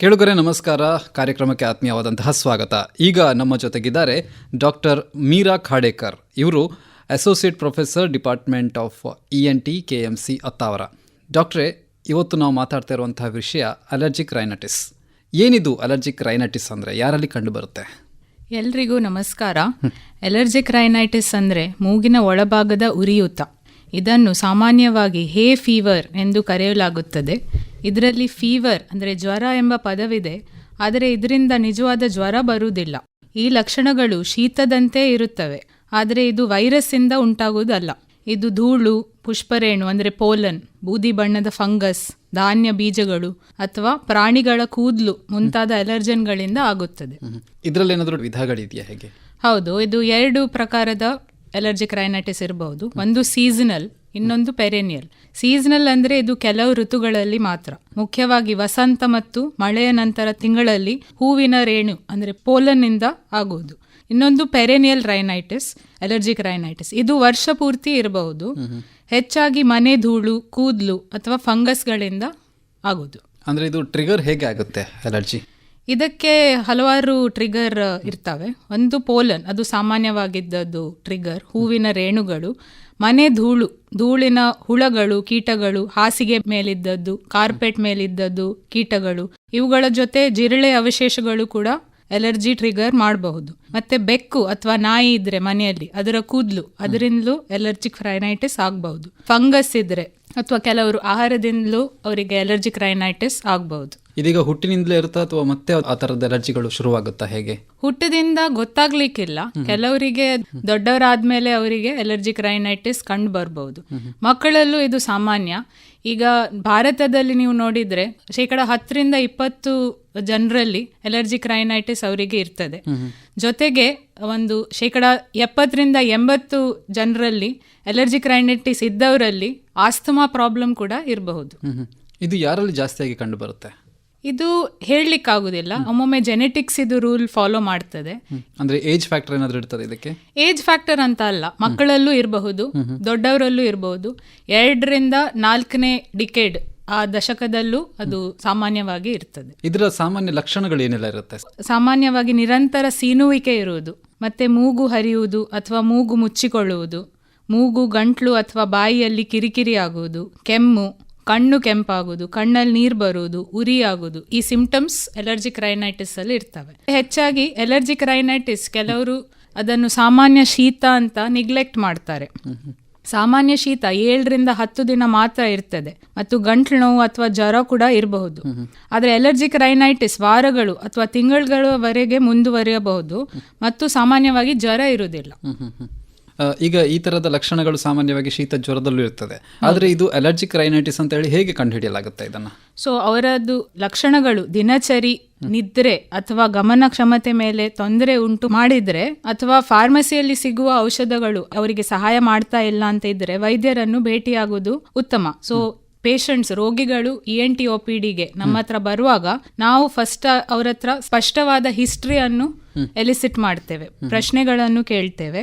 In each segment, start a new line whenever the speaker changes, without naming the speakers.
ಕೇಳುಗರೆ ನಮಸ್ಕಾರ. ಕಾರ್ಯಕ್ರಮಕ್ಕೆ ಆತ್ಮೀಯವಾದಂತಹ ಸ್ವಾಗತ. ಈಗ ನಮ್ಮ ಜೊತೆಗಿದ್ದಾರೆ ಡಾಕ್ಟರ್ ಮೀರಾ ಖಾಡೇಕರ್. ಇವರು associate professor department of ENT KMC Attavar. ಡಾಕ್ಟ್ರೇ, ಇವತ್ತು ನಾವು ಮಾತಾಡ್ತಾ ಇರುವಂತಹ ವಿಷಯ ಅಲರ್ಜಿಕ್ ರೈನಟಿಸ್. ಏನಿದು ಅಲರ್ಜಿಕ್ ರೈನಟಿಸ್ ಅಂದರೆ ಯಾರಲ್ಲಿ ಕಂಡುಬರುತ್ತೆ?
ಎಲ್ರಿಗೂ ನಮಸ್ಕಾರ. ಅಲರ್ಜಿಕ್ ರೈನೈಟಿಸ್ ಅಂದರೆ ಮೂಗಿನ ಒಳಭಾಗದ ಉರಿಯೂತ. ಇದನ್ನು ಸಾಮಾನ್ಯವಾಗಿ ಹೇ ಫೀವರ್ ಎಂದು ಕರೆಯಲಾಗುತ್ತದೆ. ಇದರಲ್ಲಿ ಫೀವರ್ ಅಂದರೆ ಜ್ವರ ಎಂಬ ಪದವಿದೆ, ಆದರೆ ಇದರಿಂದ ನಿಜವಾದ ಜ್ವರ ಬರುವುದಿಲ್ಲ. ಈ ಲಕ್ಷಣಗಳು ಶೀತದಂತೆ ಇರುತ್ತವೆ, ಆದರೆ ಇದು ವೈರಸ್ಸಿಂದ ಉಂಟಾಗುವುದಲ್ಲ. ಇದು ಧೂಳು, ಪುಷ್ಪರೇಣು ಅಂದರೆ ಪೋಲನ್, ಬೂದಿ ಬಣ್ಣದ ಫಂಗಸ್, ಧಾನ್ಯ ಬೀಜಗಳು ಅಥವಾ ಪ್ರಾಣಿಗಳ ಕೂದಲು ಮುಂತಾದ ಅಲರ್ಜನ್ಗಳಿಂದ ಆಗುತ್ತದೆ.
ಇದರಲ್ಲಿ ಏನಾದರೂ ವಿಧಗಳಿದೆಯಾ? ಹೇಗೆ?
ಹೌದು, ಇದು 2 ಪ್ರಕಾರದ ಅಲರ್ಜಿಕ್ ರೈನೈಟಿಸ್ ಇರಬಹುದು. ಒಂದು ಸೀಸನಲ್, ಇನ್ನೊಂದು ಪೆರೇನಿಯಲ್. ಸೀಸನಲ್ ಅಂದರೆ ಇದು ಕೆಲವು ಋತುಗಳಲ್ಲಿ ಮಾತ್ರ, ಮುಖ್ಯವಾಗಿ ವಸಂತ ಮತ್ತು ಮಳೆಯ ನಂತರ ತಿಂಗಳಲ್ಲಿ ಹೂವಿನ ರೇಣು ಅಂದರೆ ಪೋಲನ್ನಿಂದ ಆಗುವುದು. ಇನ್ನೊಂದು ಪೆರೇನಿಯಲ್ ರೈನೈಟಿಸ್, ಅಲರ್ಜಿಕ್ ರೈನೈಟಿಸ್. ಇದು ವರ್ಷ ಪೂರ್ತಿ ಇರಬಹುದು. ಹೆಚ್ಚಾಗಿ ಮನೆ ಧೂಳು, ಕೂದಲು ಅಥವಾ ಫಂಗಸ್ಗಳಿಂದ ಆಗುವುದು.
ಅಂದರೆ ಇದು ಟ್ರಿಗರ್ ಹೇಗೆ ಆಗುತ್ತೆ ಅಲರ್ಜಿ?
ಇದಕ್ಕೆ ಹಲವಾರು ಟ್ರಿಗರ್ ಇರ್ತವೆ. ಒಂದು ಪೋಲನ್, ಅದು ಸಾಮಾನ್ಯವಾಗಿದ್ದದ್ದು ಟ್ರಿಗರ್, ಹೂವಿನ ರೇಣುಗಳು. ಮನೆ ಧೂಳು, ಧೂಳಿನ ಹುಳಗಳು, ಕೀಟಗಳು, ಹಾಸಿಗೆ ಮೇಲಿದ್ದದ್ದು, ಕಾರ್ಪೆಟ್ ಮೇಲಿದ್ದದ್ದು ಕೀಟಗಳು, ಇವುಗಳ ಜೊತೆ ಜಿರಳೆ ಅವಶೇಷಗಳು ಕೂಡ ಅಲರ್ಜಿ ಟ್ರಿಗರ್ ಮಾಡಬಹುದು. ಮತ್ತೆ ಬೆಕ್ಕು ಅಥವಾ ನಾಯಿ ಇದ್ರೆ ಮನೆಯಲ್ಲಿ ಅದರ ಕೂದಲು, ಅದರಿಂದಲೂ ಅಲರ್ಜಿಕ್ ರೈನೈಟಿಸ್ ಆಗಬಹುದು. ಫಂಗಸ್ ಇದ್ರೆ ಅಥವಾ ಕೆಲವರು ಆಹಾರದಿಂದಲೂ ಅವರಿಗೆ ಅಲರ್ಜಿಕ್ ರೈನೈಟಿಸ್ ಆಗಬಹುದು.
ಇದೀಗ ಹುಟ್ಟಿನಿಂದಲೇ ಇರುತ್ತಾ ಅಥವಾ ಮತ್ತೆ ಆ ತರದ ಅಲರ್ಜಿಗಳು ಶುರುವಾಗುತ್ತಾ? ಹೇಗೆ?
ಹುಟ್ಟದಿಂದ ಗೊತ್ತಾಗ್ಲಿಕ್ಕಿಲ್ಲ. ಕೆಲವರಿಗೆ ದೊಡ್ಡವರಾದ್ಮೇಲೆ ಅವರಿಗೆ ಅಲರ್ಜಿಕ್ ರೈನೈಟಿಸ್ ಕಂಡು ಬರಬಹುದು. ಮಕ್ಕಳಲ್ಲೂ ಇದು ಸಾಮಾನ್ಯ. ಈಗ ಭಾರತದಲ್ಲಿ ನೀವು ನೋಡಿದ್ರೆ 10-20 ಜನರಲ್ಲಿ ಅಲರ್ಜಿಕ್ ರೈನೈಟಿಸ್ ಅವರಿಗೆ ಇರ್ತದೆ. ಜೊತೆಗೆ ಒಂದು 70-80 ಜನರಲ್ಲಿ ಅಲರ್ಜಿಕ್ ರೈನೈಟಿಸ್ ಇದ್ದವರಲ್ಲಿ ಆಸ್ತಮಾ ಪ್ರಾಬ್ಲಮ್ ಕೂಡ ಇರಬಹುದು.
ಇದು ಯಾರಲ್ಲಿ ಜಾಸ್ತಿಯಾಗಿ ಕಂಡು ಬರುತ್ತೆ?
ಇದು ಹೇಳಲಿಕ್ಕಾಗುದಿಲ್ಲ. ಒಮ್ಮೊಮ್ಮೆ ಜೆನೆಟಿಕ್ಸ್ ಇದು ರೂಲ್ ಫಾಲೋ ಮಾಡ್ತದೆ.
ಅಂದ್ರೆ ಏಜ್ ಫ್ಯಾಕ್ಟರ್ ಏನಾದರೂ ಇರ್ತದೆ ಇದಕ್ಕೆ?
ಏಜ್ ಫ್ಯಾಕ್ಟರ್ ಅಂತ ಅಲ್ಲ, ಮಕ್ಕಳಲ್ಲೂ ಇರಬಹುದು, ದೊಡ್ಡವರಲ್ಲೂ ಇರಬಹುದು. 2ರಿಂದ 4ನೇ ಡಿಕೇಡ್ ಆ ದಶಕದಲ್ಲೂ ಅದು ಸಾಮಾನ್ಯವಾಗಿ ಇರ್ತದೆ.
ಇದರ ಸಾಮಾನ್ಯ ಲಕ್ಷಣಗಳು ಏನೆಲ್ಲ ಇರುತ್ತೆ?
ಸಾಮಾನ್ಯವಾಗಿ ನಿರಂತರ ಸೀನುವಿಕೆ ಇರುವುದು, ಮತ್ತೆ ಮೂಗು ಹರಿಯುವುದು ಅಥವಾ ಮೂಗು ಮುಚ್ಚಿಕೊಳ್ಳುವುದು, ಮೂಗು, ಗಂಟ್ಲು ಅಥವಾ ಬಾಯಿಯಲ್ಲಿ ಕಿರಿಕಿರಿ ಆಗುವುದು, ಕೆಮ್ಮು, ಕಣ್ಣು ಕೆಂಪಾಗುವುದು, ಕಣ್ಣಲ್ಲಿ ನೀರು ಬರುವುದು, ಉರಿ ಆಗುವುದು, ಈ ಸಿಂಪ್ಟಮ್ಸ್ ಅಲರ್ಜಿಕ್ ರೈನೈಟಿಸ್ ಅಲ್ಲಿ ಇರ್ತವೆ. ಹೆಚ್ಚಾಗಿ ಅಲರ್ಜಿಕ್ ರೈನೈಟಿಸ್ ಕೆಲವರು ಅದನ್ನು ಸಾಮಾನ್ಯ ಶೀತ ಅಂತ ನಿಗ್ಲೆಕ್ಟ್ ಮಾಡ್ತಾರೆ. ಸಾಮಾನ್ಯ ಶೀತ 7-10 ದಿನ ಮಾತ್ರ ಇರ್ತದೆ ಮತ್ತು ಗಂಟ್ಲು ನೋವು ಅಥವಾ ಜ್ವರ ಕೂಡ ಇರಬಹುದು. ಆದರೆ ಅಲರ್ಜಿಕ್ ರೈನೈಟಿಸ್ ವಾರಗಳು ಅಥವಾ ತಿಂಗಳುಗಳವರೆಗೆ ಮುಂದುವರಿಯಬಹುದು ಮತ್ತು ಸಾಮಾನ್ಯವಾಗಿ ಜ್ವರ ಇರುವುದಿಲ್ಲ.
ಈಗ ಈ ತರದ ಲಕ್ಷಣಗಳು ಸಾಮಾನ್ಯವಾಗಿ ಶೀತ ಜ್ವರದಲ್ಲೂ ಇರ್ತದೆ, ಆದರೆ ಇದು ಅಲರ್ಜಿಕ್ ರೈನೈಟಿಸ್ ಅಂತ ಹೇಳಿ ಹೇಗೆ ಕಂಡುಹಿಡಿಯಲಾಗುತ್ತೆ ಇದನ್ನ?
ಸೊ ಅವರದ್ದು ಲಕ್ಷಣಗಳು ದಿನಚರಿ, ನಿದ್ರೆ ಅಥವಾ ಗಮನ ಕ್ಷಮತೆ ಮೇಲೆ ತೊಂದರೆ ಉಂಟು ಮಾಡಿದ್ರೆ ಅಥವಾ ಫಾರ್ಮಸಿಯಲ್ಲಿ ಸಿಗುವ ಔಷಧಗಳು ಅವರಿಗೆ ಸಹಾಯ ಮಾಡ್ತಾ ಇಲ್ಲ ಅಂತ ಇದ್ರೆ ವೈದ್ಯರನ್ನು ಭೇಟಿಯಾಗುವುದು ಉತ್ತಮ. ಸೊ ಪೇಷಂಟ್ಸ್, ರೋಗಿಗಳು ENT OPDಗೆ ನಮ್ಮ ಹತ್ರ ಬರುವಾಗ ನಾವು ಫಸ್ಟ್ ಅವರ ಹತ್ರ ಸ್ಪಷ್ಟವಾದ ಹಿಸ್ಟ್ರಿಯನ್ನು ಎಲಿಸಿಟ್ ಮಾಡ್ತೇವೆ, ಪ್ರಶ್ನೆಗಳನ್ನು ಕೇಳ್ತೇವೆ.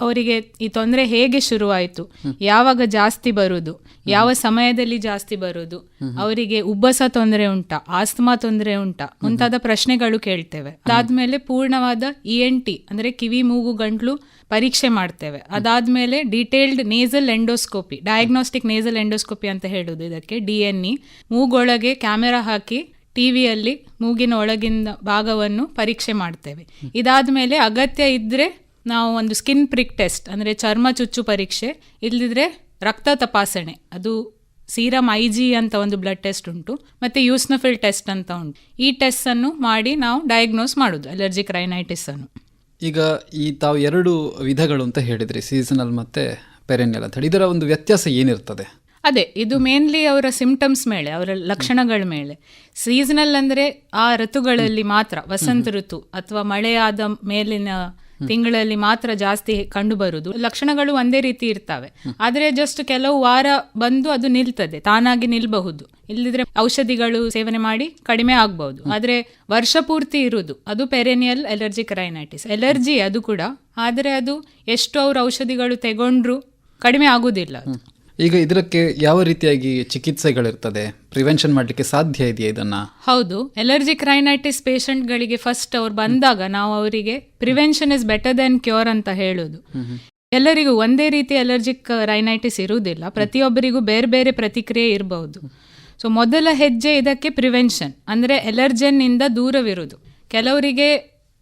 ಅವರಿಗೆ ಈ ತೊಂದರೆ ಹೇಗೆ ಶುರುವಾಯಿತು, ಯಾವಾಗ ಜಾಸ್ತಿ ಬರುವುದು, ಯಾವ ಸಮಯದಲ್ಲಿ ಜಾಸ್ತಿ ಬರುವುದು, ಅವರಿಗೆ ಉಬ್ಬಸ ತೊಂದರೆ ಉಂಟಾ, ಆಸ್ತಮಾ ತೊಂದರೆ ಉಂಟಾ ಮುಂತಾದ ಪ್ರಶ್ನೆಗಳು ಕೇಳ್ತೇವೆ. ಅದಾದ್ಮೇಲೆ ಪೂರ್ಣವಾದ ENT ಅಂದ್ರೆ ಕಿವಿ, ಮೂಗು, ಗಂಟ್ಲು ಪರೀಕ್ಷೆ ಮಾಡ್ತೇವೆ. ಅದಾದ್ಮೇಲೆ detailed nasal endoscopy, diagnostic nasal endoscopy ಅಂತ ಹೇಳುದು ಇದಕ್ಕೆ, DNE, ಮೂಗೊಳಗೆ ಕ್ಯಾಮೆರಾ ಹಾಕಿ ಟಿವಿಯಲ್ಲಿ ಮೂಗಿನ ಒಳಗಿನ ಭಾಗವನ್ನು ಪರೀಕ್ಷೆ ಮಾಡ್ತೇವೆ. ಇದಾದ್ಮೇಲೆ ಅಗತ್ಯ ಇದ್ರೆ ನಾವು ಒಂದು ಸ್ಕಿನ್ ಪ್ರಿಕ್ ಟೆಸ್ಟ್ ಅಂದ್ರೆ ಚರ್ಮ ಚುಚ್ಚು ಪರೀಕ್ಷೆ, ಇಲ್ಲದಿದ್ರೆ ರಕ್ತ ತಪಾಸಣೆ, ಅದು ಸೀರಮ್ IG ಅಂತ ಒಂದು ಬ್ಲಡ್ ಟೆಸ್ಟ್ ಉಂಟು, ಮತ್ತೆ ಯೂಸ್ನೋಫಿಲ್ ಟೆಸ್ಟ್ ಅಂತ ಉಂಟು. ಈ ಟೆಸ್ಟ್ ಅನ್ನು ಮಾಡಿ ನಾವು ಡಯಾಗ್ನೋಸ್ ಮಾಡುದು ಅಲರ್ಜಿಕ್ ರೈನೈಟಿಸ್ ಅನ್ನು.
ಈಗ ತಾವು 2 ವಿಧಗಳು ಅಂತ ಹೇಳಿದ್ರಿ, ಸೀಸನಲ್ ಮತ್ತೆ ಪೆರೆನಿಯಲ್ ಅಂತ ಹೇಳಿ. ಇದರ ಒಂದು ವ್ಯತ್ಯಾಸ ಏನಿರ್ತದೆ?
ಅದೇ, ಇದು ಮೇನ್ಲಿ ಅವರ ಸಿಂಪ್ಟಮ್ಸ್ ಮೇಲೆ, ಅವರ ಲಕ್ಷಣಗಳ ಮೇಲೆ. ಸೀಸನಲ್ ಅಂದ್ರೆ ಆ ಋತುಗಳಲ್ಲಿ ಮಾತ್ರ, ವಸಂತ ಋತು ಅಥವಾ ಮಳೆಯಾದ ಮೇಲಿನ ತಿಂಗಳಲ್ಲಿ ಮಾತ್ರ ಜಾಸ್ತಿ ಕಂಡು ಬರುವುದು. ಲಕ್ಷಣಗಳು ಒಂದೇ ರೀತಿ ಇರ್ತವೆ, ಆದರೆ ಜಸ್ಟ್ ಕೆಲವು ವಾರ ಬಂದು ಅದು ನಿಲ್ತದೆ, ತಾನಾಗಿ ನಿಲ್ಬಹುದು. ಇಲ್ಲದಿದ್ರೆ ಔಷಧಿಗಳು ಸೇವನೆ ಮಾಡಿ ಕಡಿಮೆ ಆಗಬಹುದು. ಆದ್ರೆ ವರ್ಷ ಪೂರ್ತಿ ಇರುವುದು ಅದು ಪೆರೇನಿಯಲ್ ಅಲರ್ಜಿಕ್ ರೈನೈಟಿಸ್. ಅಲರ್ಜಿ ಅದು ಕೂಡ, ಆದರೆ ಅದು ಎಷ್ಟು ಅವ್ರ ಔಷಧಿಗಳು ತಗೊಂಡ್ರು ಕಡಿಮೆ ಆಗುದಿಲ್ಲ.
ಈಗ ಇದಕ್ಕೆ ಯಾವ ರೀತಿಯಾಗಿ ಚಿಕಿತ್ಸೆಗಳಿರ್ತದೆ, ಪ್ರಿವೆನ್ಷನ್ ಮಾಡಲಿಕ್ಕೆ ಸಾಧ್ಯ ಇದೆಯಾ ಇದನ್ನು?
ಹೌದು, ಎಲರ್ಜಿಕ್ ರೈನೈಟಿಸ್ ಪೇಷಂಟ್ಗಳಿಗೆ ಫಸ್ಟ್ ಅವ್ರು ಬಂದಾಗ ನಾವು ಅವರಿಗೆ prevention is better then cure ಅಂತ ಹೇಳೋದು. ಎಲ್ಲರಿಗೂ ಒಂದೇ ರೀತಿ ಎಲರ್ಜಿಕ್ ರೈನೈಟಿಸ್ ಇರುವುದಿಲ್ಲ, ಪ್ರತಿಯೊಬ್ಬರಿಗೂ ಬೇರೆ ಬೇರೆ ಪ್ರತಿಕ್ರಿಯೆ ಇರಬಹುದು. ಸೊ ಮೊದಲ ಹೆಜ್ಜೆ ಇದಕ್ಕೆ ಪ್ರಿವೆನ್ಷನ್, ಅಂದರೆ ಎಲರ್ಜನ್ನಿಂದ ದೂರವಿರುವುದು. ಕೆಲವರಿಗೆ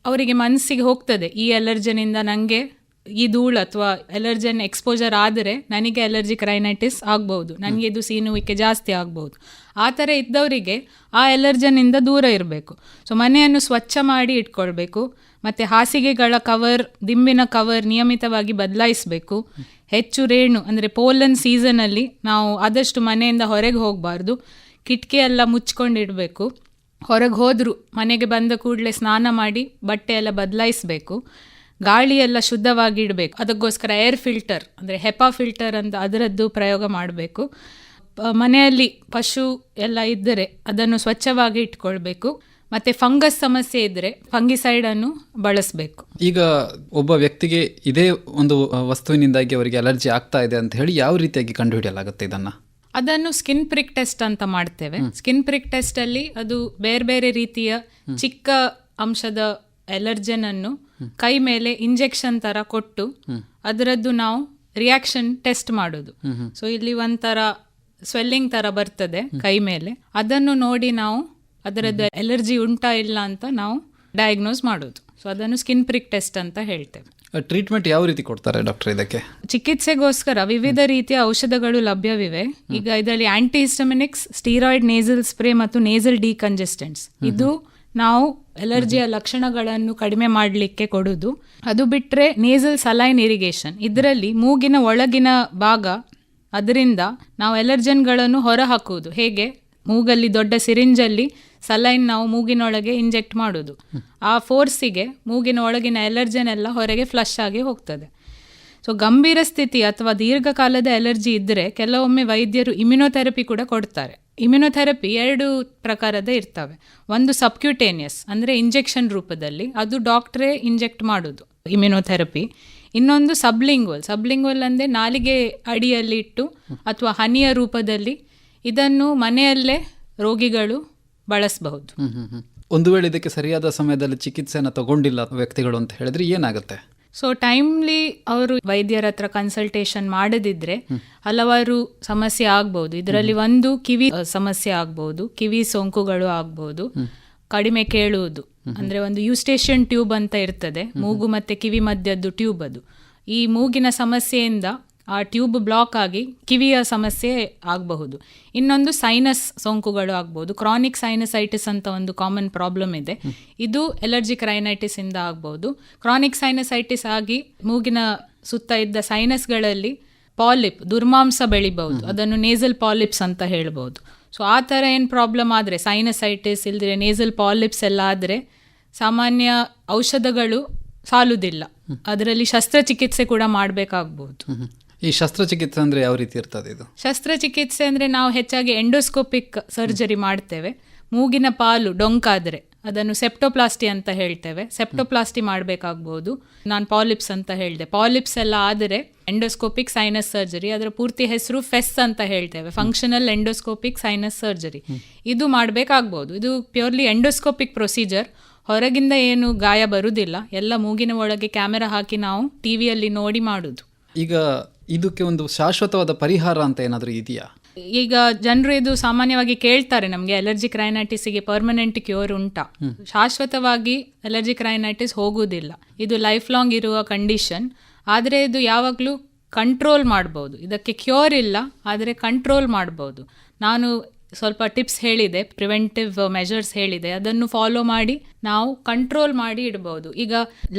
ಅವರಿಗೆ ಮನಸ್ಸಿಗೆ ಹೋಗ್ತದೆ, ಈ ಎಲರ್ಜನಿಂದ ನನಗೆ ಈ ಧೂಳು ಅಥವಾ ಎಲರ್ಜನ್ ಎಕ್ಸ್ಪೋಜರ್ ಆದರೆ ನನಗೆ ಎಲರ್ಜಿಕ್ ರೈನೈಟಿಸ್ ಆಗ್ಬೋದು, ನನಗೆ ಇದು ಸೀನುವಿಕೆ ಜಾಸ್ತಿ ಆಗ್ಬೋದು. ಆ ಥರ ಇದ್ದವರಿಗೆ ಆ ಎಲರ್ಜನ್ನಿಂದ ದೂರ ಇರಬೇಕು. ಸೊ ಮನೆಯನ್ನು ಸ್ವಚ್ಛ ಮಾಡಿ ಇಟ್ಕೊಳ್ಬೇಕು, ಮತ್ತು ಹಾಸಿಗೆಗಳ ಕವರ್, ದಿಂಬಿನ ಕವರ್ ನಿಯಮಿತವಾಗಿ ಬದಲಾಯಿಸಬೇಕು. ಹೆಚ್ಚು ರೇಣು ಅಂದರೆ ಪೋಲನ್ ಸೀಸನಲ್ಲಿ ನಾವು ಆದಷ್ಟು ಮನೆಯಿಂದ ಹೊರಗೆ ಹೋಗಬಾರ್ದು, ಕಿಟಕಿ ಎಲ್ಲ ಮುಚ್ಕೊಂಡಿಡಬೇಕು. ಹೊರಗೆ ಹೋದರೂ ಮನೆಗೆ ಬಂದ ಕೂಡಲೇ ಸ್ನಾನ ಮಾಡಿ ಬಟ್ಟೆ ಎಲ್ಲ ಬದಲಾಯಿಸಬೇಕು. ಗಾಳಿ ಎಲ್ಲ ಶುದ್ಧವಾಗಿ ಇಡಬೇಕು, ಅದಕ್ಕೋಸ್ಕರ ಏರ್ ಫಿಲ್ಟರ್ ಅಂದರೆ ಹೆಪಾ ಫಿಲ್ಟರ್ ಅಂತ ಅದರದ್ದು ಪ್ರಯೋಗ ಮಾಡಬೇಕು. ಮನೆಯಲ್ಲಿ ಪಶು ಎಲ್ಲ ಇದ್ದರೆ ಅದನ್ನು ಸ್ವಚ್ಛವಾಗಿ ಇಟ್ಕೊಳ್ಬೇಕು. ಮತ್ತು ಫಂಗಸ್ ಸಮಸ್ಯೆ ಇದ್ದರೆ ಫಂಗಿಸೈಡನ್ನು ಬಳಸಬೇಕು.
ಈಗ ಒಬ್ಬ ವ್ಯಕ್ತಿಗೆ ಇದೇ ಒಂದು ವಸ್ತುವಿನಿಂದಾಗಿ ಅವರಿಗೆ ಅಲರ್ಜಿ ಆಗ್ತಾ ಇದೆ ಅಂತ ಹೇಳಿ ಯಾವ ರೀತಿಯಾಗಿ ಕಂಡುಹಿಡಿಯಲಾಗುತ್ತೆ ಇದನ್ನು?
ಅದನ್ನು ಸ್ಕಿನ್ ಪ್ರಿಕ್ ಟೆಸ್ಟ್ ಅಂತ ಮಾಡ್ತೇವೆ. ಸ್ಕಿನ್ ಪ್ರಿಕ್ ಟೆಸ್ಟಲ್ಲಿ ಅದು ಬೇರೆ ಬೇರೆ ರೀತಿಯ ಚಿಕ್ಕ ಅಂಶದ ಎಲರ್ಜನ್ ಅನ್ನು ಕೈ ಮೇಲೆ ಇಂಜೆಕ್ಷನ್ ಥರ ಕೊಟ್ಟು ಅದರದ್ದು ನಾವು ರಿಯಾಕ್ಷನ್ ಟೆಸ್ಟ್ ಮಾಡೋದು. ಸೊ ಇಲ್ಲಿ ಒಂಥರ ಸ್ವೆಲ್ಲಿಂಗ್ ಥರ ಬರ್ತದೆ ಕೈ ಮೇಲೆ, ಅದನ್ನು ನೋಡಿ ನಾವು ಅದರದ್ದು ಎಲರ್ಜಿ ಉಂಟಾ ಇಲ್ಲ ಅಂತ ನಾವು ಡಯಾಗ್ನೋಸ್ ಮಾಡೋದು. ಸೊ ಅದನ್ನು ಸ್ಕಿನ್ ಪ್ರಿಕ್ ಟೆಸ್ಟ್ ಅಂತ ಹೇಳ್ತೇವೆ.
ಟ್ರೀಟ್ಮೆಂಟ್ ಯಾವ ರೀತಿ ಕೊಡ್ತಾರೆ ಡಾಕ್ಟರ್ ಇದಕ್ಕೆ?
ಚಿಕಿತ್ಸೆಗೋಸ್ಕರ ವಿವಿಧ ರೀತಿಯ ಔಷಧಗಳು ಲಭ್ಯವಿವೆ. ಈಗ ಇದರಲ್ಲಿ ಆಂಟಿಹಿಸ್ಟಮಿನಿಕ್ಸ್, ಸ್ಟೀರಾಯ್ಡ್ ನೇಸಲ್ ಸ್ಪ್ರೇ ಮತ್ತು ನೇಸಲ್ ಡಿಕಂಜೆಸ್ಟೆಂಟ್ಸ್, ಇದು ನಾವು ಎಲರ್ಜಿಯ ಲಕ್ಷಣಗಳನ್ನು ಕಡಿಮೆ ಮಾಡಲಿಕ್ಕೆ ಕೊಡೋದು. ಅದು ಬಿಟ್ಟರೆ ನೇಸಲ್ ಸಲೈನ್ ಇರಿಗೇಷನ್, ಇದರಲ್ಲಿ ಮೂಗಿನ ಒಳಗಿನ ಭಾಗ, ಅದರಿಂದ ನಾವು ಎಲರ್ಜನ್ಗಳನ್ನು ಹೊರ ಹಾಕುವುದು. ಹೇಗೆ ಮೂಗಲ್ಲಿ ದೊಡ್ಡ ಸಿರಿಂಜಲ್ಲಿ ಸಲೈನ್ ನಾವು ಮೂಗಿನೊಳಗೆ ಇಂಜೆಕ್ಟ್ ಮಾಡೋದು, ಆ ಫೋರ್ಸಿಗೆ ಮೂಗಿನ ಒಳಗಿನ ಎಲರ್ಜನ್ ಎಲ್ಲ ಹೊರಗೆ ಫ್ಲಶ್ ಆಗಿ ಹೋಗ್ತದೆ. ಸೊ ಗಂಭೀರ ಸ್ಥಿತಿ ಅಥವಾ ದೀರ್ಘಕಾಲದ ಎಲರ್ಜಿ ಇದ್ದರೆ ಕೆಲವೊಮ್ಮೆ ವೈದ್ಯರು ಇಮ್ಯುನೊಥೆರಪಿ ಕೂಡ ಕೊಡ್ತಾರೆ. ಇಮ್ಯುನೊಥೆರಪಿ 2 ಪ್ರಕಾರದ ಇರ್ತವೆ. ಒಂದು ಸಬ್ಕ್ಯೂಟೇನಿಯಸ್ ಅಂದರೆ ಇಂಜೆಕ್ಷನ್ ರೂಪದಲ್ಲಿ, ಅದು ಡಾಕ್ಟ್ರೇ ಇಂಜೆಕ್ಟ್ ಮಾಡೋದು ಇಮ್ಯುನೊಥೆರಪಿ. ಇನ್ನೊಂದು ಸಬ್ಲಿಂಗ್ವಲ್ ಅಂದರೆ ನಾಲಿಗೆ ಅಡಿಯಲ್ಲಿ ಇಟ್ಟು ಅಥವಾ ಹನಿಯ ರೂಪದಲ್ಲಿ, ಇದನ್ನು ಮನೆಯಲ್ಲೇ ರೋಗಿಗಳು ಬಳಸಬಹುದು.
ಒಂದು ವೇಳೆ ಇದಕ್ಕೆ ಸರಿಯಾದ ಸಮಯದಲ್ಲಿ ಚಿಕಿತ್ಸೆಯನ್ನು ತಗೊಂಡಿಲ್ಲ ವ್ಯಕ್ತಿಗಳು ಅಂತ ಹೇಳಿದ್ರೆ ಏನಾಗುತ್ತೆ?
ಸೊ ಟೈಮ್ಲಿ ಅವರು ವೈದ್ಯರ ಹತ್ರ ಕನ್ಸಲ್ಟೇಷನ್ ಮಾಡದಿದ್ರೆ ಹಲವಾರು ಸಮಸ್ಯೆ ಆಗ್ಬೋದು. ಇದರಲ್ಲಿ ಒಂದು ಕಿವಿ ಸಮಸ್ಯೆ ಆಗ್ಬೋದು, ಕಿವಿ ಸೋಂಕುಗಳು ಆಗ್ಬೋದು, ಕಡಿಮೆ ಕೇಳುವುದು ಅಂದರೆ ಒಂದು ಯೂಸ್ಟೇಷನ್ ಟ್ಯೂಬ್ ಅಂತ ಇರ್ತದೆ, ಮೂಗು ಮತ್ತು ಕಿವಿ ಮಧ್ಯದ್ದು ಟ್ಯೂಬ್, ಅದು ಈ ಮೂಗಿನ ಸಮಸ್ಯೆಯಿಂದ ಆ ಟ್ಯೂಬ್ ಬ್ಲಾಕ್ ಆಗಿ ಕಿವಿಯ ಸಮಸ್ಯೆ ಆಗಬಹುದು. ಇನ್ನೊಂದು ಸೈನಸ್ ಸೋಂಕುಗಳು ಆಗ್ಬೋದು, ಕ್ರಾನಿಕ್ ಸೈನಸೈಟಿಸ್ ಅಂತ ಒಂದು ಕಾಮನ್ ಪ್ರಾಬ್ಲಮ್ ಇದೆ, ಇದು ಎಲರ್ಜಿಕ್ ರೈನೈಟಿಸ್ ಇಂದ ಆಗ್ಬೋದು. ಕ್ರಾನಿಕ್ ಸೈನಸೈಟಿಸ್ ಆಗಿ ಮೂಗಿನ ಸುತ್ತ ಇದ್ದ ಸೈನಸ್ಗಳಲ್ಲಿ ಪಾಲಿಪ್, ದುರ್ಮಾಂಸ ಬೆಳಿಬಹುದು, ಅದನ್ನು ನೇಸಲ್ ಪಾಲಿಪ್ಸ್ ಅಂತ ಹೇಳ್ಬೋದು. ಸೊ ಆ ಥರ ಏನು ಪ್ರಾಬ್ಲಮ್ ಆದರೆ, ಸೈನಸೈಟಿಸ್ ಇಲ್ದಿರೆ ನೇಸಲ್ ಪಾಲಿಪ್ಸ್ ಎಲ್ಲ ಆದರೆ ಸಾಮಾನ್ಯ ಔಷಧಗಳು ಸಾಲುವುದಿಲ್ಲ, ಅದರಲ್ಲಿ ಶಸ್ತ್ರಚಿಕಿತ್ಸೆ ಕೂಡ ಮಾಡಬೇಕಾಗ್ಬೋದು.
ಈ ಶಸ್ತ್ರಚಿಕಿತ್ಸೆ ಅಂದರೆ ಯಾವ ರೀತಿ ಇರ್ತದೆ ಇದು?
ಶಸ್ತ್ರಚಿಕಿತ್ಸೆ ಅಂದರೆ ನಾವು ಹೆಚ್ಚಾಗಿ ಎಂಡೋಸ್ಕೋಪಿಕ್ ಸರ್ಜರಿ ಮಾಡ್ತೇವೆ. ಮೂಗಿನ ಪಾಲು ಡೊಂಕಾದರೆ ಅದನ್ನು ಸೆಪ್ಟೋಪ್ಲಾಸ್ಟಿ ಅಂತ ಹೇಳ್ತೇವೆ, ಸೆಪ್ಟೋಪ್ಲಾಸ್ಟಿ ಮಾಡಬೇಕಾಗ್ಬೋದು. ನಾನು ಪಾಲಿಪ್ಸ್ ಅಂತ ಹೇಳಿದೆ, ಪಾಲಿಪ್ಸ್ ಎಲ್ಲ ಆದರೆ ಎಂಡೋಸ್ಕೋಪಿಕ್ ಸೈನಸ್ ಸರ್ಜರಿ, ಅದರ ಪೂರ್ತಿ ಹೆಸರು ಫೆಸ್ ಅಂತ ಹೇಳ್ತೇವೆ, ಫಂಕ್ಷನಲ್ ಎಂಡೋಸ್ಕೋಪಿಕ್ ಸೈನಸ್ ಸರ್ಜರಿ. ಇದು ಮಾಡಬೇಕಾಗ್ಬೋದು. ಇದು ಪ್ಯೂರ್ಲಿ ಎಂಡೋಸ್ಕೋಪಿಕ್ ಪ್ರೊಸೀಜರ್, ಹೊರಗಿಂದ ಏನು ಗಾಯ ಬರುವುದಿಲ್ಲ, ಎಲ್ಲ ಮೂಗಿನ ಒಳಗೆ ಕ್ಯಾಮೆರಾ ಹಾಕಿ ನಾವು ಟಿವಿಯಲ್ಲಿ ನೋಡಿ ಮಾಡೋದು.
ಈಗ ಇದಕ್ಕೆ ಒಂದು ಶಾಶ್ವತವಾದ ಪರಿಹಾರ ಅಂತ ಏನಾದರೂ ಇದೆಯಾ?
ಈಗ ಜನರು ಇದು ಸಾಮಾನ್ಯವಾಗಿ ಕೇಳ್ತಾರೆ, ನಮಗೆ ಅಲರ್ಜಿಕ್ ರೈನೈಟಿಸ್ಗೆ ಪರ್ಮನೆಂಟ್ ಕ್ಯೂರ್ ಉಂಟಾ? ಶಾಶ್ವತವಾಗಿ ಅಲರ್ಜಿಕ್ ರೈನೈಟಿಸ್ ಹೋಗುವುದಿಲ್ಲ, ಇದು ಲೈಫ್ ಲಾಂಗ್ ಇರುವ ಕಂಡೀಷನ್. ಆದರೆ ಇದು ಯಾವಾಗಲೂ ಕಂಟ್ರೋಲ್ ಮಾಡ್ಬೋದು, ಇದಕ್ಕೆ ಕ್ಯೂರ್ ಇಲ್ಲ, ಆದರೆ ಕಂಟ್ರೋಲ್ ಮಾಡ್ಬೋದು. ನಾನು ಸ್ವಲ್ಪ ಟಿಪ್ಸ್ ಹೇಳಿದೆ, ಪ್ರಿವೆಂಟಿವ್ ಮೆಷರ್ಸ್ ಹೇಳಿದೆ, ಅದನ್ನು ಫಾಲೋ ಮಾಡಿ ನಾವು ಕಂಟ್ರೋಲ್ ಮಾಡಿ ಇಡ್ಬೋದು. ಈಗ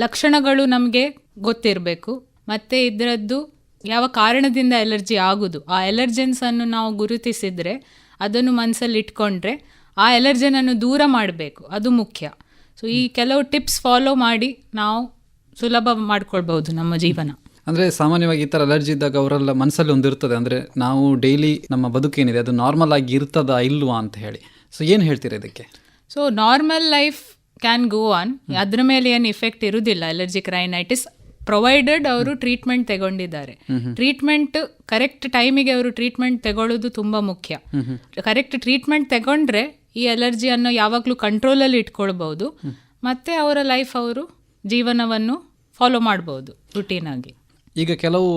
ಲಕ್ಷಣಗಳು ನಮಗೆ ಗೊತ್ತಿರಬೇಕು, ಮತ್ತು ಇದರದ್ದು ಯಾವ ಕಾರಣದಿಂದ ಎಲರ್ಜಿ ಆಗೋದು, ಆ ಎಲರ್ಜೆನ್ಸನ್ನು ನಾವು ಗುರುತಿಸಿದರೆ, ಅದನ್ನು ಮನಸ್ಸಲ್ಲಿ ಇಟ್ಕೊಂಡ್ರೆ ಆ ಎಲರ್ಜನನ್ನು ದೂರ ಮಾಡಬೇಕು, ಅದು ಮುಖ್ಯ. ಸೊ ಈ ಕೆಲವು ಟಿಪ್ಸ್ ಫಾಲೋ ಮಾಡಿ ನಾವು ಸುಲಭ ಮಾಡ್ಕೊಳ್ಬೋದು ನಮ್ಮ ಜೀವನ.
ಅಂದರೆ ಸಾಮಾನ್ಯವಾಗಿ ಈ ಥರ ಅಲರ್ಜಿ ಇದ್ದಾಗ ಅವರೆಲ್ಲ ಮನಸ್ಸಲ್ಲಿ ಒಂದು ಇರ್ತದೆ, ಅಂದರೆ ನಾವು ಡೈಲಿ ನಮ್ಮ ಬದುಕೇನಿದೆ ಅದು ನಾರ್ಮಲ್ ಆಗಿ ಇರ್ತದಾ ಇಲ್ವಾ ಅಂತ ಹೇಳಿ. ಸೊ ಏನು ಹೇಳ್ತೀರಾ ಇದಕ್ಕೆ?
So normal life can go on, ಅದರ ಮೇಲೆ ಏನು ಇಫೆಕ್ಟ್ ಇರುವುದಿಲ್ಲ ಎಲರ್ಜಿಕ್ ರೈನೈಟಿಸ್. ಪ್ರೊವೈಡೆಡ್ ಅವರು ಟ್ರೀಟ್ಮೆಂಟ್ ತಗೊಂಡಿದ್ದಾರೆ. ಟ್ರೀಟ್ಮೆಂಟ್ ಕರೆಕ್ಟ್ ಟೈಮಿಗೆ ಅವರು ಟ್ರೀಟ್ಮೆಂಟ್ ತಗೊಳ್ಳೋದು ತುಂಬಾ ಮುಖ್ಯ. ಕರೆಕ್ಟ್ ಟ್ರೀಟ್ಮೆಂಟ್ ತಗೊಂಡ್ರೆ ಈ ಅಲರ್ಜಿಯನ್ನು ಯಾವಾಗಲೂ ಕಂಟ್ರೋಲಲ್ಲಿ ಇಟ್ಕೊಳ್ಬಹುದು, ಮತ್ತೆ ಅವರ ಲೈಫ್ ಅವರು ಜೀವನವನ್ನು ಫಾಲೋ ಮಾಡ್ಬೋದು ರುಟೀನ್ ಆಗಿ.
ಈಗ ಕೆಲವು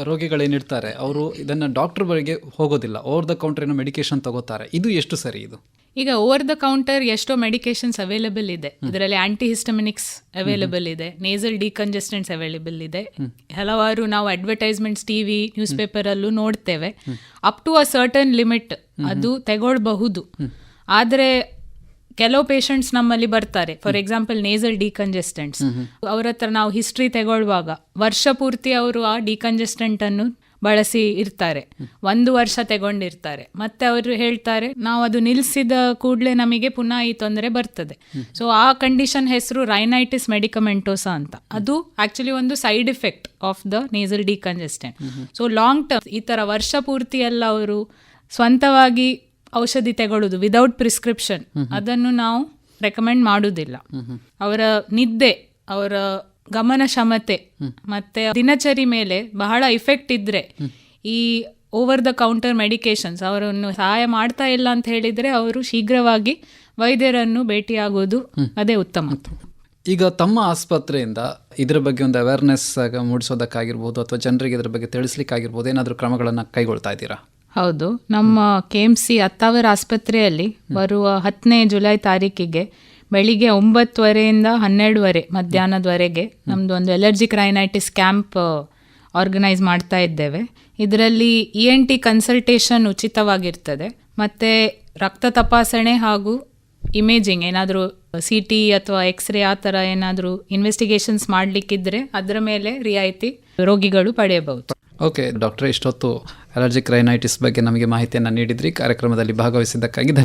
ರೋಗಿಗಳೇನಿರ್ತಾರೆ ಅವರು ಇದನ್ನು ಡಾಕ್ಟರ್ ಬಳಿಗೆ ಹೋಗೋದಿಲ್ಲ, ಓವರ್ ದ ಕೌಂಟರ್ ಮೆಡಿಕೇಶನ್ ತಗೋತಾರೆ. ಇದು ಎಷ್ಟು ಸರಿ? ಇದು
ಈಗ ಓವರ್ ದ ಕೌಂಟರ್ ಎಷ್ಟೋ ಮೆಡಿಕೇಶನ್ಸ್ ಅವೈಲೇಬಲ್ ಇದೆ. ಇದರಲ್ಲಿ ಆಂಟಿಹಿಸ್ಟಮಿನಿಕ್ಸ್ ಅವೈಲೇಬಲ್ ಇದೆ, ನೇಸಲ್ ಡಿಕಂಜೆಸ್ಟೆಂಟ್ಸ್ ಅವೈಲೇಬಲ್ ಇದೆ. ಹಲವಾರು ನಾವು ಅಡ್ವರ್ಟೈಸ್ಮೆಂಟ್ಸ್ ಟಿವಿ ನ್ಯೂಸ್ ಪೇಪರ್ ಅಲ್ಲೂ ನೋಡ್ತೇವೆ. Up to a certain limit ಅದು ತಗೊಳ್ಬಹುದು. ಆದರೆ ಕೆಲವು ಪೇಷಂಟ್ಸ್ ನಮ್ಮಲ್ಲಿ ಬರ್ತಾರೆ, ಫಾರ್ ಎಕ್ಸಾಂಪಲ್ ನೇಸಲ್ ಡಿಕಂಜೆಸ್ಟೆಂಟ್ಸ್, ಅವ್ರ ಹತ್ರ ನಾವು ಹಿಸ್ಟ್ರಿ ತಗೊಳ್ಳುವಾಗ ವರ್ಷ ಪೂರ್ತಿ ಅವರು ಆ ಡಿಕಂಜೆಸ್ಟೆಂಟ್ ಅನ್ನು ಬಳಸಿ ಇರ್ತಾರೆ, 1 ವರ್ಷ ತಗೊಂಡಿರ್ತಾರೆ. ಮತ್ತೆ ಅವರು ಹೇಳ್ತಾರೆ ನಾವು ಅದು ನಿಲ್ಲಿಸಿದ ಕೂಡಲೇ ನಮಗೆ ಪುನಃ ಈ ತೊಂದರೆ ಬರ್ತದೆ. ಸೊ ಆ ಕಂಡೀಷನ್ ಹೆಸರು ರೈನೈಟಿಸ್ ಮೆಡಿಕಮೆಂಟೋಸಾ ಅಂತ. ಅದು ಆಕ್ಚುಲಿ ಒಂದು side effect of the nasal decongestant. So long term ಈ ತರ ವರ್ಷ ಪೂರ್ತಿ ಎಲ್ಲ ಅವರು ಸ್ವಂತವಾಗಿ ಔಷಧಿ ತಗೊಳ್ಳೋದು ವಿದೌಟ್ ಪ್ರಿಸ್ಕ್ರಿಪ್ಷನ್, ಅದನ್ನು ನಾವು ರೆಕಮೆಂಡ್ ಮಾಡುವುದಿಲ್ಲ. ಅವರ ನಿದ್ದೆ, ಅವರ ಗಮನ ಕ್ಷಮತೆ ಮತ್ತೆ ದಿನಚರಿ ಮೇಲೆ ಬಹಳ ಇಫೆಕ್ಟ್ ಇದ್ರೆ ಈ ಓವರ್ ದ ಕೌಂಟರ್ ಮೆಡಿಕೇಶನ್ಸ್ ಅವರನ್ನು ಸಹಾಯ ಮಾಡ್ತಾ ಇಲ್ಲ ಅಂತ ಹೇಳಿದ್ರೆ ಅವರು ಶೀಘ್ರವಾಗಿ ವೈದ್ಯರನ್ನು ಭೇಟಿಯಾಗೋದು ಅದೇ ಉತ್ತಮ.
ಈಗ ತಮ್ಮ ಆಸ್ಪತ್ರೆಯಿಂದ ಇದರ ಬಗ್ಗೆ ಒಂದು ಅವೇರ್ನೆಸ್ ಮೂಡಿಸೋದಕ್ಕಾಗಿರ್ಬೋದು ಅಥವಾ ಜನರಿಗೆ ಇದರ ಬಗ್ಗೆ ತಿಳಿಸ್ಲಿಕ್ಕಾಗಿರ್ಬೋದು ಏನಾದರೂ ಕ್ರಮಗಳನ್ನು ಕೈಗೊಳ್ತಾ ಇದ್ದೀರಾ?
ಹೌದು, ನಮ್ಮ KMC ಅತ್ತಾವರ ಆಸ್ಪತ್ರೆಯಲ್ಲಿ ಬರುವ 10ನೇ ಜುಲೈ ತಾರೀಕಿಗೆ ಬೆಳಿಗ್ಗೆ 9:00 12:00 ಮಧ್ಯಾಹ್ನದವರೆಗೆ ನಮ್ಮದು ಒಂದು ಎಲರ್ಜಿಕ್ ರೈನೈಟಿಸ್ ಕ್ಯಾಂಪ್ ಆರ್ಗನೈಸ್ ಮಾಡ್ತಾ ಇದ್ದೇವೆ. ಇದರಲ್ಲಿ ENT ಕನ್ಸಲ್ಟೇಷನ್ ಉಚಿತವಾಗಿರ್ತದೆ, ಮತ್ತು ರಕ್ತ ತಪಾಸಣೆ ಹಾಗೂ ಇಮೇಜಿಂಗ್ ಏನಾದರೂ CT ಅಥವಾ ಎಕ್ಸ್ರೇ ಆ ಥರ ಏನಾದರೂ ಇನ್ವೆಸ್ಟಿಗೇಷನ್ಸ್ ಮಾಡಲಿಕ್ಕಿದ್ರೆ ಅದರ ಮೇಲೆ ರಿಯಾಯಿತಿ ರೋಗಿಗಳು ಪಡೆಯಬಹುದು.
ಓಕೆ ಡಾಕ್ಟ್ರೇ, ಇಷ್ಟೊತ್ತು ಅಲರ್ಜಿಕ್ ರೈನೈಟಿಸ್ ಬಗ್ಗೆ ನಮಗೆ ಮಾಹಿತಿಯನ್ನು ನೀಡಿದ್ರಿ. ಕಾರ್ಯಕ್ರಮದಲ್ಲಿ ಭಾಗವಹಿಸಿದ್ದಕ್ಕಾಗಿ